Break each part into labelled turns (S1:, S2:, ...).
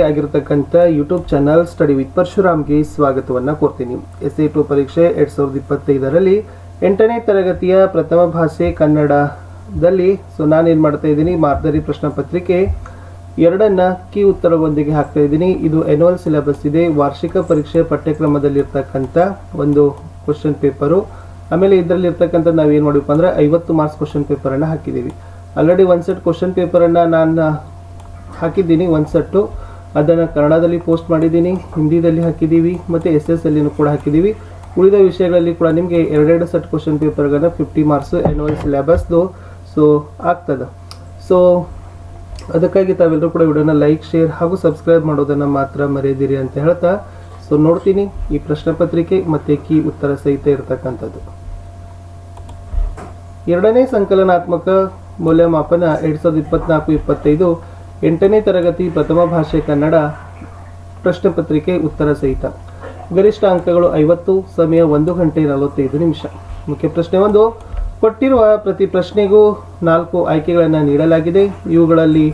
S1: ಆಗಿರತಕ್ಕಂಥ YouTube channel study with ಪರಶುರಾಮ್ಗೆ ಸ್ವಾಗತವನ್ನು ಕೋರ್ತೀನಿ. SA2 ಪರೀಕ್ಷೆ 2025ರಲ್ಲಿ 8ನೇ ತರಗತಿಯ ಪ್ರಥಮ ಭಾಷೆ ಕನ್ನಡದಲ್ಲಿ ನಾನೇನು ಮಾಡ್ತಾ ಇದ್ದೀನಿ, ಮಾರ್ಗದರ್ಶಿ ಪ್ರಶ್ನೆ ಪತ್ರಿಕೆ 2 ಕೀ ಉತ್ತರಗಳೊಂದಿಗೆ ಹಾಕ್ತಾ ಇದ್ದೀನಿ. ಇದು ಆನ್ಯುವಲ್ ಸಿಲೆಬಸ್ ಇದೆ, ವಾರ್ಷಿಕ ಪರೀಕ್ಷೆ ಪಠ್ಯಕ್ರಮದಲ್ಲಿರ್ತಕ್ಕಂಥ ಒಂದು ಕ್ವಶನ್ ಪೇಪರು. ಆಮೇಲೆ ಇದರಲ್ಲಿ ಇರ್ತಕ್ಕಂಥ ನಾವೇನು ಮಾಡಬೇಕು ಅಂದರೆ 50 ಮಾರ್ಕ್ಸ್ ಕ್ವಶನ್ ಪೇಪರನ್ನು ಹಾಕಿದ್ದೀವಿ. ಆಲ್ರೆಡಿ ಒಂದು ಸೆಟ್ ಕ್ವಶನ್ ಪೇಪರನ್ನು ನಾನು ಹಾಕಿದ್ದೀನಿ, ಒಂದು ಸೆಟ್ಟು ಅದನ್ನು ಕನ್ನಡದಲ್ಲಿ ಪೋಸ್ಟ್ ಮಾಡಿದ್ದೀನಿ, ಹಿಂದಿದಲ್ಲಿ ಹಾಕಿದ್ದೀವಿ ಮತ್ತು SSLನೂ ಕೂಡ ಹಾಕಿದ್ದೀವಿ. ಉಳಿದ ವಿಷಯಗಳಲ್ಲಿ ಕೂಡ ನಿಮಗೆ 2 ಸೆಟ್ ಕ್ವಶನ್ ಪೇಪರ್ಗಳನ್ನ 50 ಮಾರ್ಕ್ಸ್ ಆ್ಯನ್ಯುವಲ್ ಸಿಲೆಬಸ್ದು ಆಗ್ತದೆ. ಅದಕ್ಕಾಗಿ ತಾವೆಲ್ಲರೂ ಕೂಡ ವಿಡಿಯೋನ ಲೈಕ್, ಶೇರ್ ಹಾಗೂ ಸಬ್ಸ್ಕ್ರೈಬ್ ಮಾಡೋದನ್ನು ಮಾತ್ರ ಮರೆಯದಿರಿ ಅಂತ ಹೇಳ್ತಾ ನೋಡ್ತೀನಿ ಈ ಪ್ರಶ್ನೆ ಪತ್ರಿಕೆ ಮತ್ತು ಕೀ ಉತ್ತರ ಸಹಿತ ಇರತಕ್ಕಂಥದ್ದು. 2ನೇ ಸಂಕಲನಾತ್ಮಕ ಮೌಲ್ಯಮಾಪನ 2024-25 8ನೇ ತರಗತಿ ಪ್ರಥಮ ಭಾಷೆ ಕನ್ನಡ ಪ್ರಶ್ನೆ ಪತ್ರಿಕೆ ಉತ್ತರ ಸಹಿತ. ಗರಿಷ್ಠ ಅಂಕಗಳು 50, ಸಮಯ 1 ಗಂಟೆ 45 ನಿಮಿಷ. ಮುಖ್ಯ ಪ್ರಶ್ನೆ 1. ಕೊಟ್ಟಿರುವ ಪ್ರತಿ ಪ್ರಶ್ನೆಗೂ 4 ಆಯ್ಕೆಗಳನ್ನು ನೀಡಲಾಗಿದೆ. ಇವುಗಳಲ್ಲಿ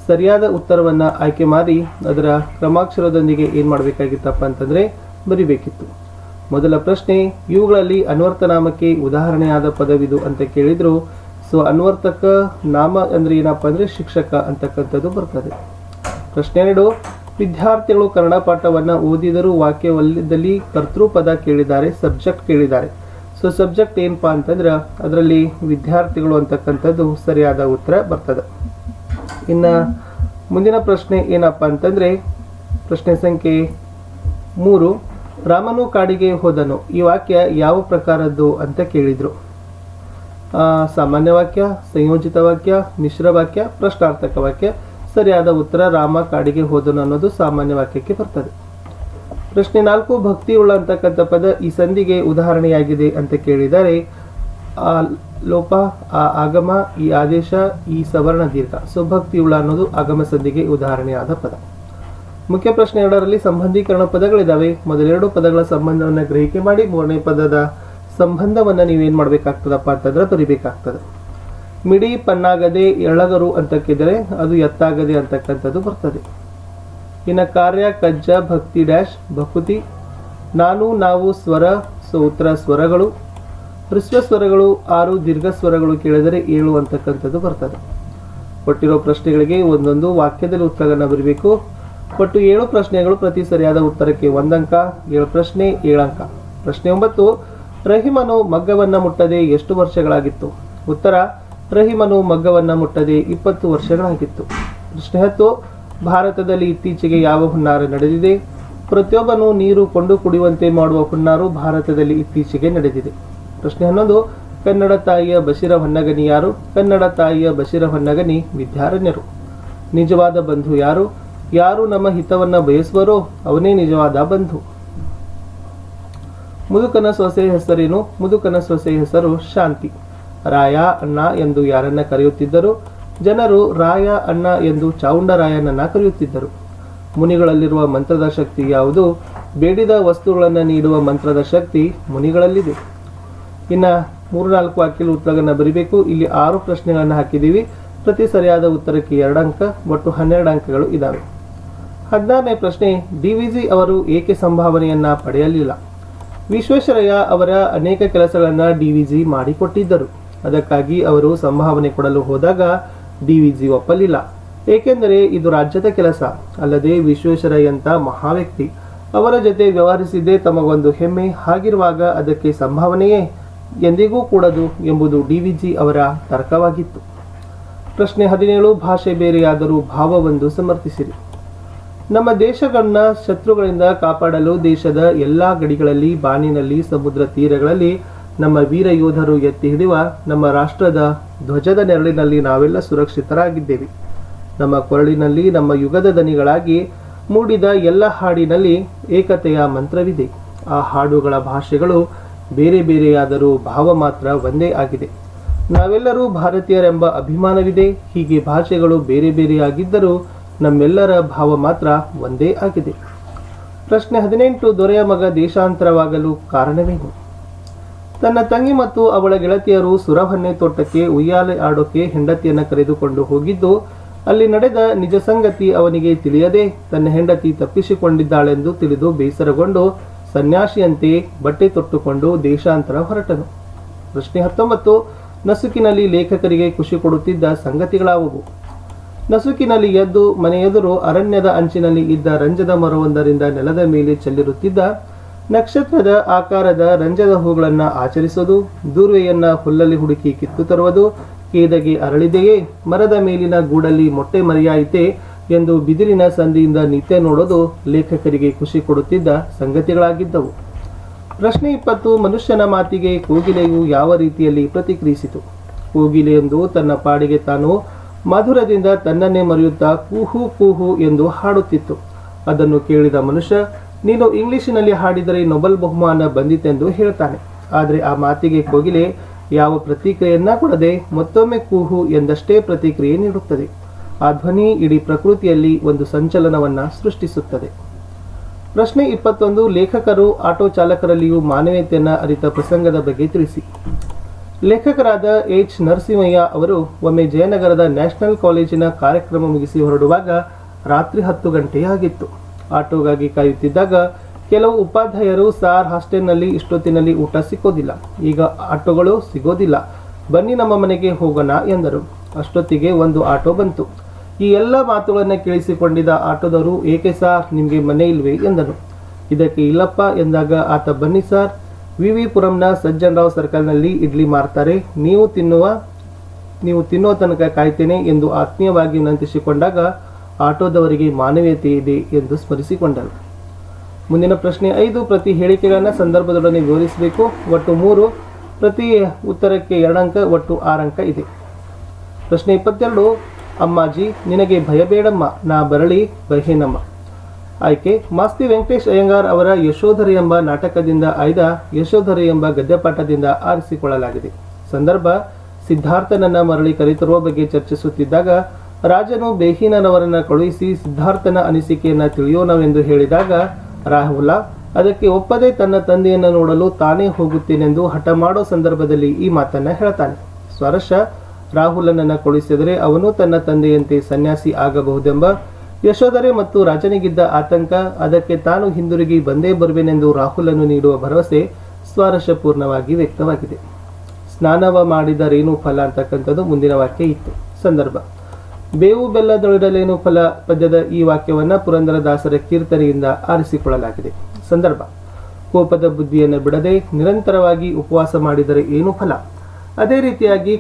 S1: ಸರಿಯಾದ ಉತ್ತರವನ್ನು ಆಯ್ಕೆ ಮಾಡಿ ಅದರ ಕ್ರಮಾಕ್ಷರದೊಂದಿಗೆ ಏನು ಮಾಡಬೇಕಾಗಿತ್ತಪ್ಪ ಅಂತಂದರೆ ಬರಿಬೇಕಿತ್ತು. ಮೊದಲ ಪ್ರಶ್ನೆ, ಇವುಗಳಲ್ಲಿ ಅನ್ವರ್ಥನಾಮಕ್ಕೆ ಉದಾಹರಣೆಯಾದ ಪದವಿದು ಅಂತ ಕೇಳಿದ್ರು. ಅನ್ವರ್ಥಕ ನಾಮ ಅಂದರೆ ಏನಪ್ಪ ಅಂದರೆ ಶಿಕ್ಷಕ ಅಂತಕ್ಕಂಥದ್ದು ಬರ್ತದೆ. ಪ್ರಶ್ನೆ 2, ವಿದ್ಯಾರ್ಥಿಗಳು ಕನ್ನಡ ಪಾಠವನ್ನು ಓದಿದರೂ ವಾಕ್ಯವಲ್ಲದಲ್ಲಿ ಕರ್ತೃಪದ ಕೇಳಿದ್ದಾರೆ, ಸಬ್ಜೆಕ್ಟ್ ಕೇಳಿದ್ದಾರೆ. ಸಬ್ಜೆಕ್ಟ್ ಏನಪ್ಪ ಅಂತಂದ್ರೆ ಅದರಲ್ಲಿ ವಿದ್ಯಾರ್ಥಿಗಳು ಅಂತಕ್ಕಂಥದ್ದು ಸರಿಯಾದ ಉತ್ತರ ಬರ್ತದೆ. ಇನ್ನು ಮುಂದಿನ ಪ್ರಶ್ನೆ ಏನಪ್ಪ ಅಂತಂದರೆ ಪ್ರಶ್ನೆ ಸಂಖ್ಯೆ 3, ರಾಮನು ಕಾಡಿಗೆ ಹೋದನು. ಈ ವಾಕ್ಯ ಯಾವ ಪ್ರಕಾರದ್ದು ಅಂತ ಕೇಳಿದರು. ಸಾಮಾನ್ಯ ವಾಕ್ಯ, ಸಂಯೋಜಿತ ವಾಕ್ಯ, ಮಿಶ್ರ ವಾಕ್ಯ, ಪ್ರಶ್ನಾರ್ಥಕ ವಾಕ್ಯ. ಸರಿಯಾದ ಉತ್ತರ ರಾಮ ಕಾಡಿಗೆ ಹೋದನು ಅನ್ನೋದು ಸಾಮಾನ್ಯ ವಾಕ್ಯಕ್ಕೆ ಬರ್ತದೆ. ಪ್ರಶ್ನೆ 4, ಭಕ್ತಿಯುಳ್ಳ ಅಂತಕ್ಕಂಥ ಪದ ಈ ಸಂಧಿಗೆ ಉದಾಹರಣೆಯಾಗಿದೆ ಅಂತ ಕೇಳಿದರೆ ಆ ಲೋಪ, ಆ ಆಗಮ, ಈ ಆದೇಶ, ಈ ಸವರ್ಣ ದೀರ್ಘ. ಭಕ್ತಿಯುಳ್ಳ ಅನ್ನೋದು ಆಗಮ ಸಂಧಿಗೆ ಉದಾಹರಣೆಯಾದ ಪದ. ಮುಖ್ಯ ಪ್ರಶ್ನೆ 2ರಲ್ಲಿ ಸಂಬಂಧೀಕರಣ ಪದಗಳಿದ್ದಾವೆ. ಮೊದಲೆರಡು ಪದಗಳ ಸಂಬಂಧವನ್ನು ಗ್ರಹಿಕೆ ಮಾಡಿ 3ನೇ ಪದದ ಸಂಬಂಧವನ್ನು ನೀವೇನು ಮಾಡಬೇಕಾಗ್ತದಪ್ಪ ಅಂತಂದ್ರೆ ಬರಿಬೇಕಾಗ್ತದೆ. ಮಿಡಿ ಪನ್ನಾಗದೆ ಎಳಗರು ಅಂತ ಕೇಳಿದರೆ ಅದು ಎತ್ತಾಗದೆ ಅಂತಕ್ಕಂಥದ್ದು ಬರ್ತದೆ. ಇನ್ನು ಕಾರ್ಯ, ಕಜ್ಜ, ಭಕ್ತಿ ಡ್ಯಾಶ್, ಭಕುತಿ. ನಾನು, ನಾವು, ಸ್ವರ. ಉತ್ತರ ಸ್ವರಗಳು. ಹ್ರಸ್ವ ಸ್ವರಗಳು 6, ದೀರ್ಘ ಸ್ವರಗಳು ಕೇಳಿದರೆ 7 ಅಂತಕ್ಕಂಥದ್ದು ಬರ್ತದೆ. ಕೊಟ್ಟಿರೋ ಪ್ರಶ್ನೆಗಳಿಗೆ ಒಂದೊಂದು ವಾಕ್ಯದಲ್ಲಿ ಉತ್ತರಗಳನ್ನು ಬರೀಬೇಕು. ಒಟ್ಟು 7 ಪ್ರಶ್ನೆಗಳು, ಪ್ರತಿ ಸರಿಯಾದ ಉತ್ತರಕ್ಕೆ 1 ಅಂಕ. 7 ಪ್ರಶ್ನೆ 7 ಅಂಕ. ಪ್ರಶ್ನೆ 9, ರಹೀಮನು ಮಗ್ಗವನ್ನು ಮುಟ್ಟದೆ ಎಷ್ಟು ವರ್ಷಗಳಾಗಿತ್ತು? ಉತ್ತರ, ರಹೀಮನು ಮಗ್ಗವನ್ನು ಮುಟ್ಟದೆ 20 ವರ್ಷಗಳಾಗಿತ್ತು. ಪ್ರಶ್ನೆ 10, ಭಾರತದಲ್ಲಿ ಇತ್ತೀಚೆಗೆ ಯಾವ ಹುನ್ನಾರ ನಡೆದಿದೆ? ಪ್ರತಿಯೊಬ್ಬನು ನೀರು ಕೊಂಡು ಕುಡಿಯುವಂತೆ ಮಾಡುವ ಹುನ್ನಾರು ಭಾರತದಲ್ಲಿ ಇತ್ತೀಚೆಗೆ ನಡೆದಿದೆ. ಪ್ರಶ್ನೆ 11, ಕನ್ನಡ ತಾಯಿಯ ಬಶಿರ ಹೊನ್ನಗನಿ ಯಾರು? ಕನ್ನಡ ತಾಯಿಯ ಬಶಿರ ಹೊನ್ನಗನಿ ವಿದ್ಯಾರಣ್ಯರು. ನಿಜವಾದ ಬಂಧು ಯಾರು? ಯಾರು ನಮ್ಮ ಹಿತವನ್ನ ಬಯಸುವರೋ ಅವನೇ ನಿಜವಾದ ಬಂಧು. ಮುದುಕನ ಸೊಸೆ ಹೆಸರೇನು? ಮುದುಕನ ಸೊಸೆ ಹೆಸರು ಶಾಂತಿ. ರಾಯ, ಅಣ್ಣ ಎಂದು ಯಾರನ್ನ ಕರೆಯುತ್ತಿದ್ದರು? ಜನರು ರಾಯ, ಅಣ್ಣ ಎಂದು ಚಾವುಂಡರಾಯನನ್ನ ಕರೆಯುತ್ತಿದ್ದರು. ಮುನಿಗಳಲ್ಲಿರುವ ಮಂತ್ರದ ಶಕ್ತಿ ಯಾವುದು? ಬೇಡಿದ ವಸ್ತುಗಳನ್ನು ನೀಡುವ ಮಂತ್ರದ ಶಕ್ತಿ ಮುನಿಗಳಲ್ಲಿದೆ. ಇನ್ನು 3-4 ವಾಕ್ಯದ ಉತ್ತರಗಳನ್ನು ಬರೀಬೇಕು. ಇಲ್ಲಿ 6 ಪ್ರಶ್ನೆಗಳನ್ನು ಹಾಕಿದ್ದೀವಿ. ಪ್ರತಿ ಸರಿಯಾದ ಉತ್ತರಕ್ಕೆ 2 ಅಂಕ, ಒಟ್ಟು 12 ಅಂಕಗಳು ಇದ್ದಾವೆ. 16ನೇ ಪ್ರಶ್ನೆ, DVG ಅವರು ಏಕೆ ಸಂಭಾವನೆಯನ್ನ ಪಡೆಯಲಿಲ್ಲ? ವಿಶ್ವೇಶ್ವರಯ್ಯ ಅವರ ಅನೇಕ ಕೆಲಸಗಳನ್ನು DVG ಮಾಡಿಕೊಟ್ಟಿದ್ದರು. ಅದಕ್ಕಾಗಿ ಅವರು ಸಂಭಾವನೆ ಕೊಡಲು ಹೋದಾಗ DVG ಒಪ್ಪಲಿಲ್ಲ. ಏಕೆಂದರೆ ಇದು ರಾಜ್ಯದ ಕೆಲಸ ಅಲ್ಲದೆ ವಿಶ್ವೇಶ್ವರಯ್ಯಂತ ಮಹಾ ವ್ಯಕ್ತಿ ಅವರ ಜೊತೆ ವ್ಯವಹರಿಸಿದ್ದೇ ತಮಗೊಂದು ಹೆಮ್ಮೆ. ಹಾಗಿರುವಾಗ ಅದಕ್ಕೆ ಸಂಭಾವನೆಯೇ ಎಂದಿಗೂ ಕೂಡದು ಎಂಬುದು DVG ಅವರ ತರ್ಕವಾಗಿತ್ತು. ಪ್ರಶ್ನೆ 17, ಭಾಷೆ ಬೇರೆಯಾದರೂ ಭಾವವೊಂದು ಸಮರ್ಥಿಸಿರಿ. ನಮ್ಮ ದೇಶಗಳನ್ನ ಶತ್ರುಗಳಿಂದ ಕಾಪಾಡಲು ದೇಶದ ಎಲ್ಲಾ ಗಡಿಗಳಲ್ಲಿ, ಬಾನಿನಲ್ಲಿ, ಸಮುದ್ರ ತೀರಗಳಲ್ಲಿ ನಮ್ಮ ವೀರ ಯೋಧರು ಎತ್ತಿ ಹಿಡಿಯುವ ನಮ್ಮ ರಾಷ್ಟ್ರದ ಧ್ವಜದ ನೆರಳಿನಲ್ಲಿ ನಾವೆಲ್ಲ ಸುರಕ್ಷಿತರಾಗಿದ್ದೇವೆ. ನಮ್ಮ ಕೊರಳಿನಲ್ಲಿ ನಮ್ಮ ಯುಗದ ದನಿಗಳಾಗಿ ಮೂಡಿದ ಎಲ್ಲ ಹಾಡಿನಲ್ಲಿ ಏಕತೆಯ ಮಂತ್ರವಿದೆ. ಆ ಹಾಡುಗಳ ಭಾಷೆಗಳು ಬೇರೆ ಬೇರೆಯಾದರೂ ಭಾವ ಮಾತ್ರ ಒಂದೇ ಆಗಿದೆ. ನಾವೆಲ್ಲರೂ ಭಾರತೀಯರೆಂಬ ಅಭಿಮಾನವಿದೆ. ಹೀಗೆ ಭಾಷೆಗಳು ಬೇರೆ ಬೇರೆಯಾಗಿದ್ದರೂ ನಮ್ಮೆಲ್ಲರ ಭಾವ ಮಾತ್ರ ಒಂದೇ ಆಗಿದೆ. ಪ್ರಶ್ನೆ 18, ದೊರೆಯ ಮಗ ದೇಶಾಂತರವಾಗಲು ಕಾರಣವೇನು? ತನ್ನ ತಂಗಿ ಮತ್ತು ಅವಳ ಗೆಳತಿಯರು ಸುರಹೊನ್ನೆ ತೋಟಕ್ಕೆ ಉಯ್ಯಾಲೆ ಆಡೋಕೆ ಹೆಂಡತಿಯನ್ನು ಕರೆದುಕೊಂಡು ಹೋಗಿದ್ದು ಅಲ್ಲಿ ನಡೆದ ನಿಜ ಸಂಗತಿ ಅವನಿಗೆ ತಿಳಿಯದೆ ತನ್ನ ಹೆಂಡತಿ ತಪ್ಪಿಸಿಕೊಂಡಿದ್ದಾಳೆಂದು ತಿಳಿದು ಬೇಸರಗೊಂಡು ಸನ್ಯಾಸಿಯಂತೆ ಬಟ್ಟೆ ತೊಟ್ಟುಕೊಂಡು ದೇಶಾಂತರ ಹೊರಟನು. ಪ್ರಶ್ನೆ 19. ನಸುಕಿನಲ್ಲಿ ಲೇಖಕರಿಗೆ ಖುಷಿ ಕೊಡುತ್ತಿದ್ದ ಸಂಗತಿಗಳಾವುವು? ನಸುಕಿನಲ್ಲಿ ಎದ್ದು ಮನೆಯೆದುರು ಅರಣ್ಯದ ಅಂಚಿನಲ್ಲಿ ಇದ್ದ ರಂಜದ ಮರವೊಂದರಿಂದ ನೆಲದ ಮೇಲೆ ಚೆಲ್ಲಿರುತ್ತಿದ್ದ ನಕ್ಷತ್ರದ ಆಕಾರದ ರಂಜದ ಹೂಗಳನ್ನು ಆಚರಿಸುವುದು, ದೂರ್ವೆಯನ್ನ ಹುಲ್ಲಲ್ಲಿ ಹುಡುಕಿ ಕಿತ್ತು ತರುವುದು, ಕೇದಗೆ ಅರಳಿದೆಯೇ, ಮರದ ಮೇಲಿನ ಗೂಡಲ್ಲಿ ಮೊಟ್ಟೆ ಮರಿಯಾಯಿತೆ ಎಂದು ಬಿದಿರಿನ ಸಂದಿಯಿಂದ ನಿತ್ಯ ನೋಡೋದು ಲೇಖಕರಿಗೆ ಖುಷಿ ಕೊಡುತ್ತಿದ್ದ ಸಂಗತಿಗಳಾಗಿದ್ದವು. ಪ್ರಶ್ನೆ 20. ಮನುಷ್ಯನ ಮಾತಿಗೆ ಕೋಗಿಲೆಯು ಯಾವ ರೀತಿಯಲ್ಲಿ ಪ್ರತಿಕ್ರಿಯಿಸಿತು? ಕೋಗಿಲೆಯೊಂದು ತನ್ನ ಪಾಡಿಗೆ ತಾನು ಮಧುರದಿಂದ ತನ್ನನ್ನೇ ಮರೆಯುತ್ತಾ ಕೂಹು ಕೂಹು ಎಂದು ಹಾಡುತ್ತಿತ್ತು. ಅದನ್ನು ಕೇಳಿದ ಮನುಷ್ಯ, ನೀನು ಇಂಗ್ಲಿಷಿನಲ್ಲಿ ಹಾಡಿದರೆ ನೊಬೆಲ್ ಬಹುಮಾನ ಬಂದಿತೆಂದು ಹೇಳ್ತಾನೆ. ಆದರೆ ಆ ಮಾತಿಗೆ ಕೋಗಿಲೆ ಯಾವ ಪ್ರತಿಕ್ರಿಯೆಯನ್ನ ಕೊಡದೆ ಮತ್ತೊಮ್ಮೆ ಕೂಹು ಎಂದಷ್ಟೇ ಪ್ರತಿಕ್ರಿಯೆ ನೀಡುತ್ತದೆ. ಆ ಧ್ವನಿ ಇಡೀ ಪ್ರಕೃತಿಯಲ್ಲಿ ಒಂದು ಸಂಚಲನವನ್ನ ಸೃಷ್ಟಿಸುತ್ತದೆ. ಪ್ರಶ್ನೆ 21. ಲೇಖಕರು ಆಟೋ ಚಾಲಕರಲ್ಲಿಯೂ ಮಾನವೀಯತೆಯನ್ನ ಅರಿತ ಪ್ರಸಂಗದ ಬಗ್ಗೆ ತಿಳಿಸಿ. ಲೇಖಕರಾದ ಎಚ್ ನರಸಿಂಹಯ್ಯ ಅವರು ಒಮ್ಮೆ ಜಯನಗರದ ನ್ಯಾಷನಲ್ ಕಾಲೇಜಿನ ಕಾರ್ಯಕ್ರಮ ಮುಗಿಸಿ ಹೊರಡುವಾಗ ರಾತ್ರಿ 10 ಗಂಟೆಯಾಗಿತ್ತು. ಆಟೋಗಾಗಿ ಕಾಯುತ್ತಿದ್ದಾಗ ಕೆಲವು ಉಪಾಧ್ಯಾಯರು, ಸಾರ್ ಹಾಸ್ಟೆಲ್ನಲ್ಲಿ ಇಷ್ಟೊತ್ತಿನಲ್ಲಿ ಊಟ ಸಿಕ್ಕೋದಿಲ್ಲ, ಈಗ ಆಟೋಗಳು ಸಿಗೋದಿಲ್ಲ, ಬನ್ನಿ ನಮ್ಮ ಮನೆಗೆ ಹೋಗೋಣ ಎಂದರು. ಅಷ್ಟೊತ್ತಿಗೆ ಒಂದು ಆಟೋ ಬಂತು. ಈ ಎಲ್ಲ ಮಾತುಗಳನ್ನು ಕೇಳಿಸಿಕೊಂಡಿದ್ದ ಆಟೋದವರು, ಏಕೆ ಸಾರ್ ನಿಮಗೆ ಮನೆ ಇಲ್ವೇ ಎಂದನು. ಇದಕ್ಕೆ ಇಲ್ಲಪ್ಪ ಎಂದಾಗ ಆತ, ಬನ್ನಿ ಸಾರ್, ವಿ ಪುರಂನ ಸಜ್ಜನರಾವ್ ಸರ್ಕಲ್ನಲ್ಲಿ ಇಡ್ಲಿ ಮಾರ್ತಾರೆ, ನೀವು ತಿನ್ನೋ ತನಕ ಕಾಯ್ತೇನೆ ಎಂದು ಆತ್ಮೀಯವಾಗಿ ವಿನಂತಿಸಿಕೊಂಡಾಗ ಆಟೋದವರಿಗೆ ಮಾನವೀಯತೆ ಇದೆ ಎಂದು ಸ್ಮರಿಸಿಕೊಂಡರು. ಮುಂದಿನ ಪ್ರಶ್ನೆ 5. ಪ್ರತಿ ಹೇಳಿಕೆಗಳನ್ನು ಸಂದರ್ಭದೊಡನೆ ವಿವರಿಸಬೇಕು. ಒಟ್ಟು 3, ಪ್ರತಿ ಉತ್ತರಕ್ಕೆ 2 ಅಂಕ, ಒಟ್ಟು 6 ಅಂಕ ಇದೆ. ಪ್ರಶ್ನೆ 22. ಅಮ್ಮಾಜಿ ನಿನಗೆ ಭಯಬೇಡಮ್ಮ, ನಾ ಬರಳಿ ಬಹೇನಮ್ಮ. ಆಯ್ಕೆ ಮಾಸ್ತಿ ವೆಂಕಟೇಶ್ ಅಯ್ಯಂಗಾರ್ ಅವರ ಯಶೋಧರೆ ಎಂಬ ನಾಟಕದಿಂದ ಆಯ್ದ ಯಶೋಧರೆ ಎಂಬ ಗದ್ಯಪಾಠದಿಂದ ಆರಿಸಿಕೊಳ್ಳಲಾಗಿದೆ. ಸಂದರ್ಭ ಸಿದ್ಧಾರ್ಥನನ್ನ ಮರಳಿ ಕರೆತರುವ ಬಗ್ಗೆ ಚರ್ಚಿಸುತ್ತಿದ್ದಾಗ ರಾಜನು ಬೇಹೀನನವರನ್ನ ಕಳುಹಿಸಿ ಸಿದ್ಧಾರ್ಥನ ಅನಿಸಿಕೆಯನ್ನ ತಿಳಿಯೋಣವೆಂದು ಹೇಳಿದಾಗ ರಾಹುಲ ಅದಕ್ಕೆ ಒಪ್ಪದೆ ತನ್ನ ತಂದೆಯನ್ನು ನೋಡಲು ತಾನೇ ಹೋಗುತ್ತೇನೆಂದು ಹಠ ಮಾಡೋ ಸಂದರ್ಭದಲ್ಲಿ ಈ ಮಾತನ್ನ ಹೇಳ್ತಾನೆ. ಸ್ವಾರಸ್ಯ, ರಾಹುಲನನ್ನ ಕಳುಹಿಸಿದರೆ ಅವನು ತನ್ನ ತಂದೆಯಂತೆ ಸನ್ಯಾಸಿ ಆಗಬಹುದೆಂಬ ಯಶೋಧರೆ ಮತ್ತು ರಾಜನಿಗಿದ್ದ ಆತಂಕ, ಅದಕ್ಕೆ ತಾನು ಹಿಂದಿರುಗಿ ಬಂದೇ ಬರುವೆನೆಂದು ರಾಹುಲನು ನೀಡುವ ಭರವಸೆ ಸ್ವಾರಸ್ಯಪೂರ್ಣವಾಗಿ ವ್ಯಕ್ತವಾಗಿದೆ. ಸ್ನಾನವ ಮಾಡಿದರೇನು ಫಲ ಅಂತಕ್ಕಂಥದ್ದು ಮುಂದಿನ ವಾಕ್ಯ ಇತ್ತು. ಸಂದರ್ಭ ಬೇವು ಬೆಲ್ಲದೊಳಡಲೇನು ಫಲ ಪದ್ಯದ ಈ ವಾಕ್ಯವನ್ನ ಪುರಂದರದಾಸರ ಕೀರ್ತನೆಯಿಂದ ಆರಿಸಿಕೊಳ್ಳಲಾಗಿದೆ. ಸಂದರ್ಭ ಕೋಪದ ಬುದ್ಧಿಯನ್ನು ಬಿಡದೆ ನಿರಂತರವಾಗಿ ಉಪವಾಸ ಮಾಡಿದರೆ ಏನು ಫಲ, ಅದೇ ರೀತಿಯಾಗಿ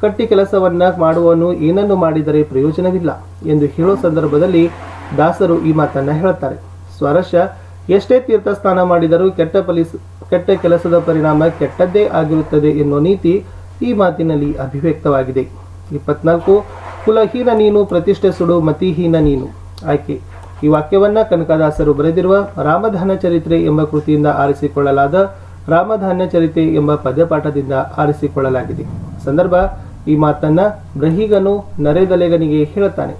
S1: ಕಟ್ಟಿ ಕೆಲಸವನ್ನ ಮಾಡುವನು ಏನನ್ನು ಮಾಡಿದರೆ ಪ್ರಯೋಜನವಿಲ್ಲ ಎಂದು ಹೇಳೋ ಸಂದರ್ಭದಲ್ಲಿ ದಾಸರು ಈ ಮಾತನ್ನ ಹೇಳ್ತಾರೆ. ಸ್ವಾರಸ್ಯ, ಎಷ್ಟೇ ತೀರ್ಥ ಸ್ನಾನ ಮಾಡಿದರೂ ಕೆಟ್ಟ ಕೆಲಸದ ಪರಿಣಾಮ ಕೆಟ್ಟದ್ದೇ ಆಗಿರುತ್ತದೆ ಎನ್ನುವ ನೀತಿ ಈ ಮಾತಿನಲ್ಲಿ ಅಭಿವ್ಯಕ್ತವಾಗಿದೆ. 24. ಕುಲಹೀನ ನೀನು, ಪ್ರತಿಷ್ಠೆ ಸುಡು, ಮತಿಹೀನ ನೀನು. ಆಯ್ಕೆ ಈ ವಾಕ್ಯವನ್ನ ಕನಕದಾಸರು ಬರೆದಿರುವ ರಾಮಧಾನ್ಯ ಚರಿತ್ರೆ ಎಂಬ ಕೃತಿಯಿಂದ ಆರಿಸಿಕೊಳ್ಳಲಾದ ರಾಮಧಾನ್ಯ ಚರಿತೆ ಎಂಬ ಪದ್ಯಪಾಠದಿಂದ ಆರಿಸಿಕೊಳ್ಳಲಾಗಿದೆ. ಸಂದರ್ಭ ಈ ಮಾತನ್ನ ಬ್ರಹೀಗನು ನರೇದಲೆಗನಿಗೆ ಹೇಳುತ್ತಾನೆ.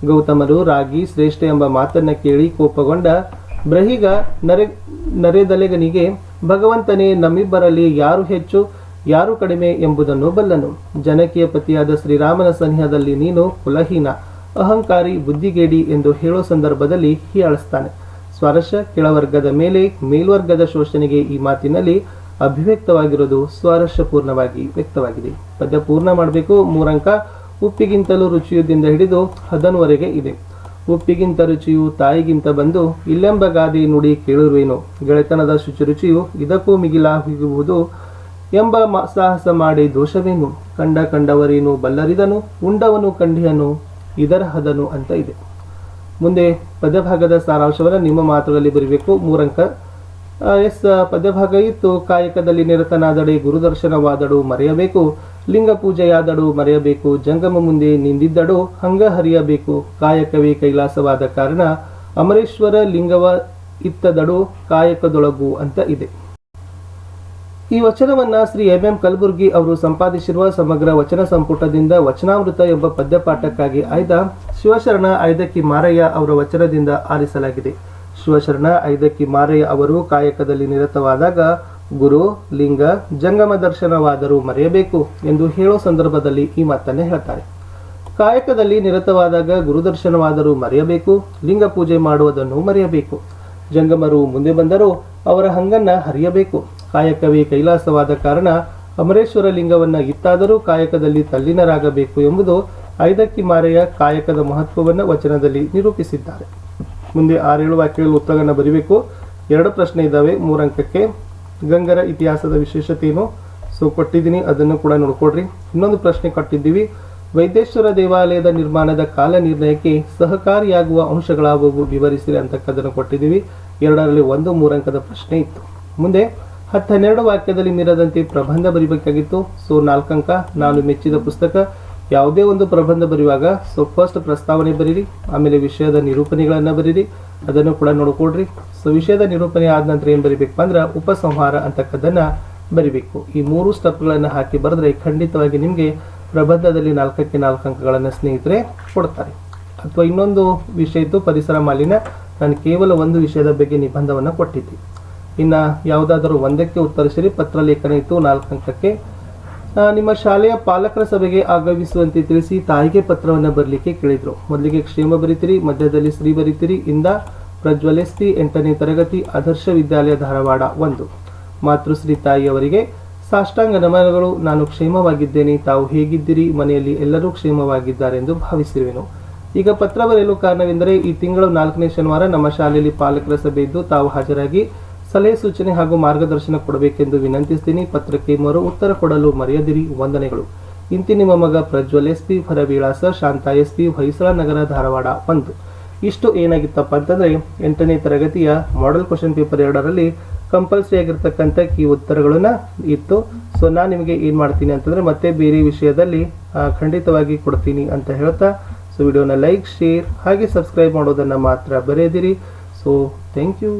S1: ಗೌತಮರು ರಾಗಿ ಶ್ರೇಷ್ಠ ಎಂಬ ಮಾತನ್ನ ಕೇಳಿ ಕೋಪಗೊಂಡ ಬ್ರಹೀಗ ನರೇದಲೆಗನಿಗೆ, ಭಗವಂತನೇ, ನಮ್ಮಿಬ್ಬರಲ್ಲಿ ಯಾರು ಹೆಚ್ಚು ಯಾರು ಕಡಿಮೆ ಎಂಬುದನ್ನು ಬಲ್ಲನು. ಜನಕಿಯ ಪತಿಯಾದ ಶ್ರೀರಾಮನ ಸನಿಹದಲ್ಲಿ ನೀನು ಕುಲಹೀನ, ಅಹಂಕಾರಿ, ಬುದ್ಧಿಗೇಡಿ ಎಂದು ಹೇಳೋ ಸಂದರ್ಭದಲ್ಲಿ ಹೀಯಾಳಿಸ್ತಾನೆ. ಸ್ವಾರಸ್ಯ, ಕೆಳವರ್ಗದ ಮೇಲೆ ಮೇಲ್ವರ್ಗದ ಶೋಷಣೆಗೆ ಈ ಮಾತಿನಲ್ಲಿ ಅಭಿವ್ಯಕ್ತವಾಗಿರೋದು ಸ್ವಾರಸ್ಯಪೂರ್ಣವಾಗಿ ವ್ಯಕ್ತವಾಗಿದೆ. ಪದ್ಯ ಪೂರ್ಣ ಮಾಡಬೇಕು. 3 ಅಂಕ. ಉಪ್ಪಿಗಿಂತಲೂ ರುಚಿಯುದಿಂದ ಹಿಡಿದು ಹದನವರೆಗೆ ಇದೆ. ಉಪ್ಪಿಗಿಂತ ರುಚಿಯು ತಾಯಿಗಿಂತ ಬಂದು ಇಲ್ಲೆಂಬ ಗಾದೆ ನುಡಿ ಕೇಳುವೇನು, ಗೆಳೆತನದ ಶುಚಿರುಚಿಯು ಇದಕ್ಕೂ ಮಿಗಿಲಾಗುವುದು ಎಂಬ ಸಾಹಸ ಮಾಡಿ ದೋಷವೇನು, ಕಂಡವರೇನು ಬಲ್ಲರಿದನು, ಉಂಡವನು ಕಂಡಿಯನು ಇದರ ಹದನು ಅಂತ ಇದೆ. ಮುಂದೆ ಪದ್ಯಭಾಗದ ಸಾರಾಂಶವನ್ನು ನಿಮ್ಮ ಮಾತುಗಳಲ್ಲಿ ಬರೀಬೇಕು. 3 ಅಂಕ. ಪದ್ಯಭಾಗ ಇತ್ತು. ಕಾಯಕದಲ್ಲಿ ನಿರತನಾದಡೆ ಗುರುದರ್ಶನವಾದಡು ಮರೆಯಬೇಕು, ಲಿಂಗ ಪೂಜೆಯಾದಡು ಮರೆಯಬೇಕು, ಜಂಗಮ ಮುಂದೆ ನಿಂದಿದ್ದಡು ಹಂಗ ಹರಿಯಬೇಕು, ಕಾಯಕವೇ ಕೈಲಾಸವಾದ ಕಾರಣ ಅಮರೇಶ್ವರ ಲಿಂಗವ ಇತ್ತದಡು ಕಾಯಕದೊಳಗು ಅಂತ ಇದೆ. ಈ ವಚನವನ್ನ ಶ್ರೀ ಎಂ ಕಲಬುರ್ಗಿ ಅವರು ಸಂಪಾದಿಸಿರುವ ಸಮಗ್ರ ವಚನ ಸಂಪುಟದಿಂದ ವಚನಾಮೃತ ಎಂಬ ಪದ್ಯಪಾಠಕ್ಕಾಗಿ ಆಯ್ದ ಶಿವಶರಣ ಐದಕ್ಕಿ ಮಾರಯ್ಯ ಅವರ ವಚನದಿಂದ ಆರಿಸಲಾಗಿದೆ. ಶಿವಶರಣ ಐದಕ್ಕಿ ಮಾರಯ್ಯ ಅವರು ಕಾಯಕದಲ್ಲಿ ನಿರತವಾದಾಗ ಗುರು, ಲಿಂಗ, ಜಂಗಮ ದರ್ಶನವಾದರೂ ಮರೆಯಬೇಕು ಎಂದು ಹೇಳೋ ಸಂದರ್ಭದಲ್ಲಿ ಈ ಮಾತನ್ನೇ ಹೇಳ್ತಾರೆ. ಕಾಯಕದಲ್ಲಿ ನಿರತವಾದಾಗ ಗುರುದರ್ಶನವಾದರೂ ಮರೆಯಬೇಕು, ಲಿಂಗ ಪೂಜೆ ಮಾಡುವುದನ್ನು ಮರೆಯಬೇಕು. ಜಂಗಮರು ಮುಂದೆ ಬಂದರೂ ಅವರ ಹಂಗನ್ನ ಹರಿಯಬೇಕು. ಕಾಯಕವೇ ಕೈಲಾಸವಾದ ಕಾರಣ ಅಮರೇಶ್ವರ ಲಿಂಗವನ್ನ ಇತ್ತಾದರೂ ಕಾಯಕದಲ್ಲಿ ತಲ್ಲೀನರಾಗಬೇಕು ಎಂಬುದು ಐದಕ್ಕಿ ಮಾರೆಯ ಕಾಯಕದ ಮಹತ್ವವನ್ನು ವಚನದಲ್ಲಿ ನಿರೂಪಿಸಿದ್ದಾರೆ. ಮುಂದೆ 6-7 ವಾಕ್ಯಗಳು ಉತ್ತರವನ್ನು ಬರೀಬೇಕು. 2 ಪ್ರಶ್ನೆ ಇದ್ದಾವೆ 3 ಅಂಕಕ್ಕೆ. ಗಂಗರ ಇತಿಹಾಸದ ವಿಶೇಷತೆಯನ್ನು ಕೊಟ್ಟಿದ್ದೀನಿ, ಅದನ್ನು ಕೂಡ ನೋಡ್ಕೊಡ್ರಿ. ಇನ್ನೊಂದು ಪ್ರಶ್ನೆ ಕೊಟ್ಟಿದ್ದೀವಿ, ವೈದೇಶ್ವರ ದೇವಾಲಯದ ನಿರ್ಮಾಣದ ಕಾಲ ನಿರ್ಣಯಕ್ಕೆ ಸಹಕಾರಿಯಾಗುವ ಅಂಶಗಳಾಗುವು ವಿವರಿಸಿರಿ ಅಂತಕ್ಕದನ್ನು ಕೊಟ್ಟಿದ್ದೀವಿ. 2ರಲ್ಲಿ 1 3 ಅಂಕದ ಪ್ರಶ್ನೆ ಇತ್ತು. ಮುಂದೆ 10-12 ವಾಕ್ಯದಲ್ಲಿ ಮೀರದಂತೆ ಪ್ರಬಂಧ ಬರಿಬೇಕಾಗಿತ್ತು. 4 ಅಂಕ. ನಾನು ಮೆಚ್ಚಿದ ಪುಸ್ತಕ. ಯಾವುದೇ ಒಂದು ಪ್ರಬಂಧ ಬರೆಯುವಾಗ ಫಸ್ಟ್ ಪ್ರಸ್ತಾವನೆ ಬರೀರಿ, ಆಮೇಲೆ ವಿಷಯದ ನಿರೂಪಣೆಗಳನ್ನು ಬರೀರಿ, ಅದನ್ನು ಕೂಡ ನೋಡ್ಕೊಡ್ರಿ. ವಿಷಯದ ನಿರೂಪಣೆ ಆದ ನಂತರ ಏನು ಬರಿಬೇಕಪ್ಪ ಅಂದ್ರೆ ಉಪಸಂಹಾರ ಅಂತಕ್ಕದನ್ನ ಬರಿಬೇಕು. ಈ 3 ಸ್ಟೆಪ್ಗಳನ್ನು ಹಾಕಿ ಬರೆದ್ರೆ ಖಂಡಿತವಾಗಿ ನಿಮಗೆ ಪ್ರಬಂಧದಲ್ಲಿ 4ಕ್ಕೆ 4 ಅಂಕಗಳನ್ನು ಸ್ನೇಹಿತರೆ ಕೊಡ್ತಾರೆ. ಅಥವಾ ಇನ್ನೊಂದು ವಿಷಯ ಇತ್ತು ಪರಿಸರ ಮಾಲಿನ್ಯ, ನಾನು ಕೇವಲ ಒಂದು ವಿಷಯದ ಬಗ್ಗೆ ನಿಬಂಧವನ್ನು ಕೊಟ್ಟಿದ್ದೆ. ಇನ್ನು ಯಾವುದಾದರೂ ಒಂದಕ್ಕೆ ಉತ್ತರಿಸಿರಿ. ಪತ್ರಲೇಖನ ಇತ್ತು 4 ಅಂಕಕ್ಕೆ. ನಿಮ್ಮ ಶಾಲೆಯ ಪಾಲಕರ ಸಭೆಗೆ ಆಗಮಿಸುವಂತೆ ತಿಳಿಸಿ ತಾಯಿಗೆ ಪತ್ರವನ್ನು ಬರಲಿಕ್ಕೆ ಕೇಳಿದ್ರು. ಮೊದಲಿಗೆ ಕ್ಷೇಮ ಬರೀತಿರಿ, ಮಧ್ಯದಲ್ಲಿ ಶ್ರೀ ಬರೀತಿರಿ. ಇಂದ ಪ್ರಜ್ವಲ್ ಎಸ್ ಪಿ 8ನೇ ತರಗತಿ ಆದರ್ಶ ವಿದ್ಯಾಲಯ ಧಾರವಾಡ 1. ಮಾತೃಶ್ರೀ ತಾಯಿಯವರಿಗೆ ಸಾಷ್ಟಾಂಗ ನಮನಗಳು. ನಾನು ಕ್ಷೇಮವಾಗಿದ್ದೇನೆ, ತಾವು ಹೇಗಿದ್ದೀರಿ? ಮನೆಯಲ್ಲಿ ಎಲ್ಲರೂ ಕ್ಷೇಮವಾಗಿದ್ದಾರೆ ಎಂದು ಭಾವಿಸಿರುವೆನು. ಈಗ ಪತ್ರ ಬರೆಯಲು ಕಾರಣವೆಂದರೆ ಈ ತಿಂಗಳು 4ನೇ ಶನಿವಾರ ನಮ್ಮ ಶಾಲೆಯಲ್ಲಿ ಪಾಲಕರ ಸಭೆ ಇದ್ದು ತಾವು ಹಾಜರಾಗಿ ಸಲಹೆ ಸೂಚನೆ ಹಾಗೂ ಮಾರ್ಗದರ್ಶನ ಕೊಡಬೇಕೆಂದು ವಿನಂತಿಸ್ತೀನಿ. ಪತ್ರಕ್ಕೆ ಮರು ಉತ್ತರ ಕೊಡಲು ಮರೆಯದಿರಿ. ವಂದನೆಗಳು. ಇಂತಿ ನಿಮ್ಮ ಮಗ ಪ್ರಜ್ವಲ್ ಎಸ್ ಪಿ, ಹೊರವಿಳಾಸ ಶಾಂತ ಎಸ್ ಪಿ, ಹೊಯ್ಸಳ ನಗರ, ಧಾರವಾಡ 1. ಇಷ್ಟು ಏನಾಗಿತ್ತಪ್ಪ ಅಂತಂದ್ರೆ 8ನೇ ತರಗತಿಯ ಮಾಡೆಲ್ ಕ್ವಶನ್ ಪೇಪರ್ 2ರಲ್ಲಿ ಕಂಪಲ್ಸರಿ ಆಗಿರ್ತಕ್ಕಂಥ ಕೀ ಉತ್ತರಗಳನ್ನ ಇತ್ತು. ನಾನು ನಿಮಗೆ ಏನು ಮಾಡ್ತೀನಿ ಅಂತಂದ್ರೆ ಮತ್ತೆ ಬೇರೆ ವಿಷಯದಲ್ಲಿ ಖಂಡಿತವಾಗಿ ಕೊಡ್ತೀನಿ ಅಂತ ಹೇಳ್ತಾ ವಿಡಿಯೋನ ಲೈಕ್, ಶೇರ್ ಹಾಗೆ ಸಬ್ಸ್ಕ್ರೈಬ್ ಮಾಡೋದನ್ನು ಮಾತ್ರ ಬರೆಯದಿರಿ. Thank you.